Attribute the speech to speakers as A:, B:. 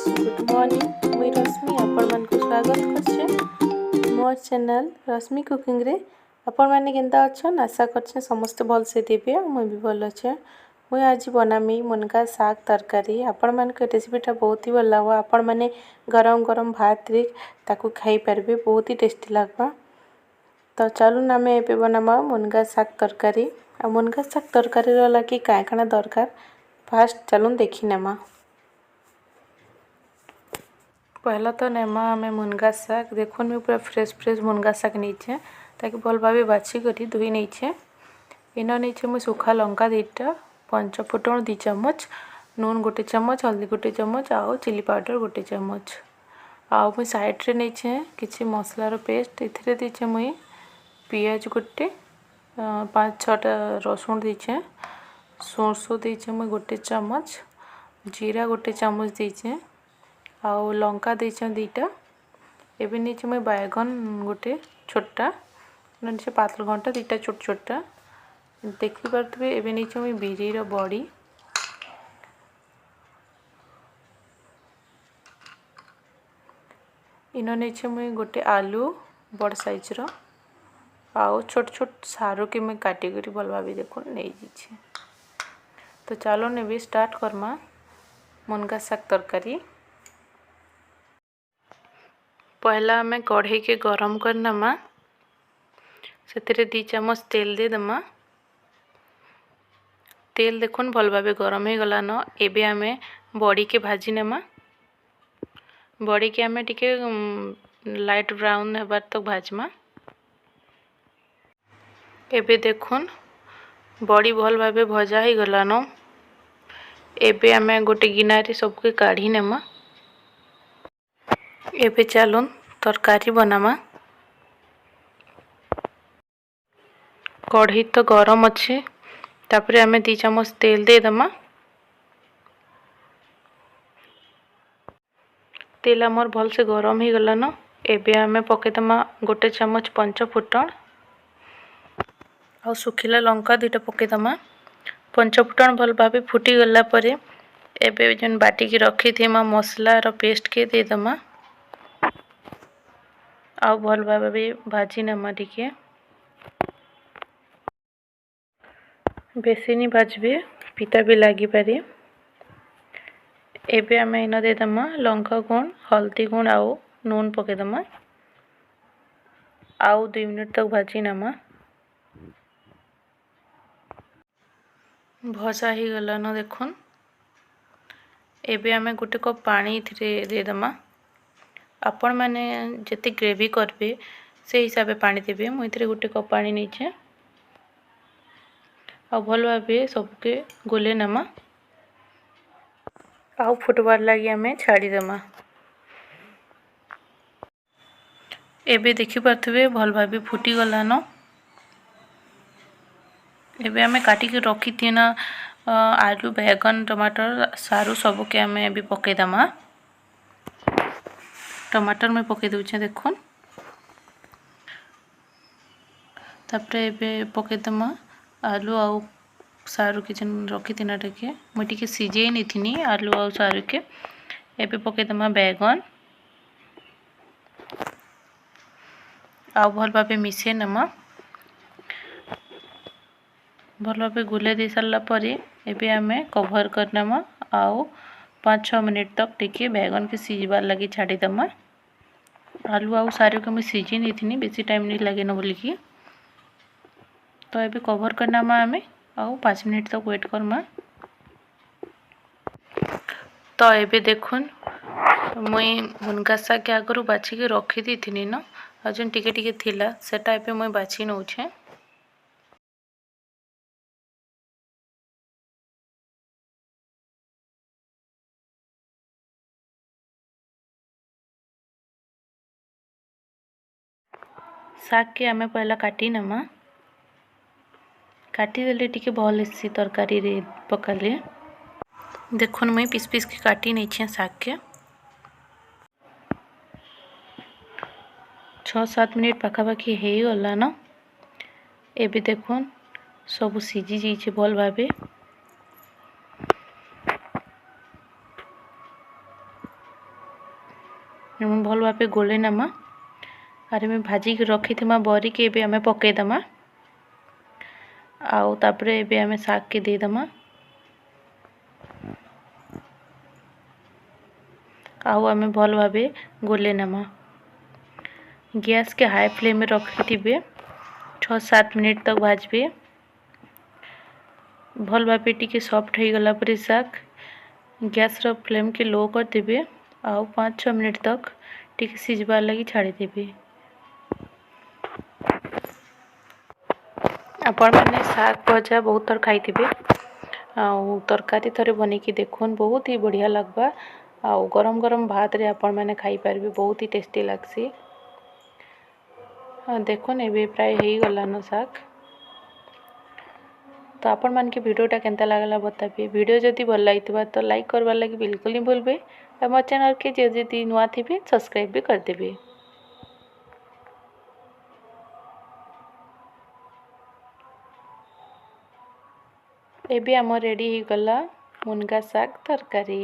A: Good morning मुई रश्मि आपण मान को स्वागत करछे मोर चैनल रश्मि कुकिंग रे। आपण माने केनता अछन आशा करछे समस्त भल से देबे मुई भी भल अच्छे। मुई आज बनामी मुनगा साग तरकारी। आपण मान के रेसिपीटा बहुत ही भल लागबा। आपण माने गरम गरम भात रे ताकू खाई परबे, बहुत ही टेस्टी लागबा। तो चलू ना मैं एबे बनामा मुनगा साग तरकारी। आ मुनगा साग तरकारी रो लागी काय काना दरकार फास्ट चलून देखि नेमा। पहला तो नेमा आमे मुनगा साग देखुन भी पूरा फ्रेश मुनगा साग नीचे ताकि भल भाव बाछी करी धोई नीचे। इन नीचे मुझे सुखा लंका दीटा, पंच फुटण 2 चम्मच, नून 1 चम्मच, हल्दी 1 चम्मच, आउ चिली पाउडर 1 चम्मच। आउ मुझे साइड रे नीचे किसी मसलार पेस्ट इथिरे दीचे मुई पियाज 1, 5-6टा रसुण दीचे, सोरसो दीचे मुई 1 चम्मच, जीरा 1 चम्मच दीचे, आउ लंका दीचे 2टा। एबे नीचे मुई बैगन 1 छोटा, नीचे पातल घंटा 2टा छोट छोटा देखि पारथबे। एबे नीचे मुई बिरीर बड़ी, इन नीचे मुई 1 आलू बड़ साइज रो, आउ छोट छोट सारू के मैं काटी करी भल भाबे देखो नहीं दीछे। तो चलो नेबे स्टार्ट करमा मुनगा साग तरकारी। पहला हमें कढ़ाई के गरम करनमा, से 2 चम्मच तेल दे दमा। तेल देखुन भल भाबे गरम हो गला न। एबे हमें बड़ी के भाजी नेमा। बड़ी के हमें टिके लाइट ब्राउन हेबार तक भाजमा। एबे देखुन बड़ी भल भाबे भजा ही गला न। एबे हमें 1 गिनारे सबके काढ़ी नेमा। एबे चलून तरकारी बनामा। कढ़ी तो गरम अच्छे, तापरे हमें 2 चम्मच तेल दे दमा। तेल आमर भल से गरम ही गला न। एबे हमें पके दमा 1 चम्मच पंच फुटण, और सुखिला लंका 2टा पके दमा। पंच फुटण भल भाबे फुटी गला परे एबे जन बाटी की रखी थी मसला रो पेस्ट के दे दमा। आउ भल भाबे भाजी नमा टिके, बेसी नहीं भाजबे पिता भी लगी पारे। एबे हमें इन दे दमा लंका गुण, हल्दी गुण, आउ नून पके दमा। आउ 2 मिनट तक भाजी नमा। भजा ही गला न देखुन। एबे हमें 1 कप पानी इथिरे दे दमा। आपण माने जति ग्रेवी करबे से हिसाब से पानी देबे। मु इथिरे 1 कप पानी नीचे, आ भल भाबे सबके गोले नमा। आउ फुटबार लगी हमें छाड़ी दमा। एबे देखि पारथबे भल भाबे फुटी गला न। एबे हमें काटी के रखी थी ना आलू, बैगन, टमाटर, सारू सब के हमें भी पके दमा। टमाटर में पके दूचे देखुन। तापरे एबे पके दमा आलू आउ सारू के जन रखी थी ना टे मुझे टिके सीझे नहीं थी आलू आउ सारू के। एबे पके दमा बैगन, आउ भल भाबे मिसे नमा। भल भाबे गुले दे सारा परे एबे हमें कवर करनमा। आउ 5-6 मिनट तक टिके बैगन के सीझबार लगी छाड़ी दमा। आलू आउ सारू के मुझे सीझी नहीं थी, बेसी टाइम नहीं लगे न बोली की। तो एबे कवर करनमा हमें आउ 5 मिनट तक वेट करमा। तो एबे देखुन मुई मुनगा साग के आगरू बाछी के रखी दी थी न, जन टिके टिके थिला सेटा एबे मुई बाछी नउछे। साग के हमें पहला काटी नमा। काटी देले टिके भल इसी तरकारी रे पकाले। देखुन मुई पीस पीस के काटी नहीं छे साग के। 6-7 मिनट पाखापाखी हो गला न। एबे देखुन सब सीझी जाइए भल भाबे। भल भाव गोले नमा आर में भाजी रखी बरी के एबे आमे पकेदमा आउ तापरे एबे आमे साग के देदमा आउ आमे भल भाव गोले नमा गैस के हाई फ्लेम में रखी 6-7 मिनट तक भाजबे भल भाव टिके सॉफ्ट हो गला पर साग गैस रो फ्लेम के लो कर देबे आउ 5-6 मिनट तक टिके सिझबार लगी छाड़ी देबे। आपण मैंने साग भजा बहुत थर खाई आउ तरकारी थरे बनी की देखुन बहुत ही बढ़िया लगबा आउ गरम गरम भात रे आपण मैंने खाई पारबे बहुत ही टेस्टी लगसी। देखुन एबे प्राय हो गला न साग तो आपण मान के वीडियोटा केनता लागला बताबे वीडियो जदि भल लागितबा तो लाइक करबार लगी बिल्कुल नहीं भूलबे और मो चैनल के जदि नुआ थिबे सब्सक्राइब भी कर देबे। एबे आम रेडी हो गला मुनगा साग तरकारी।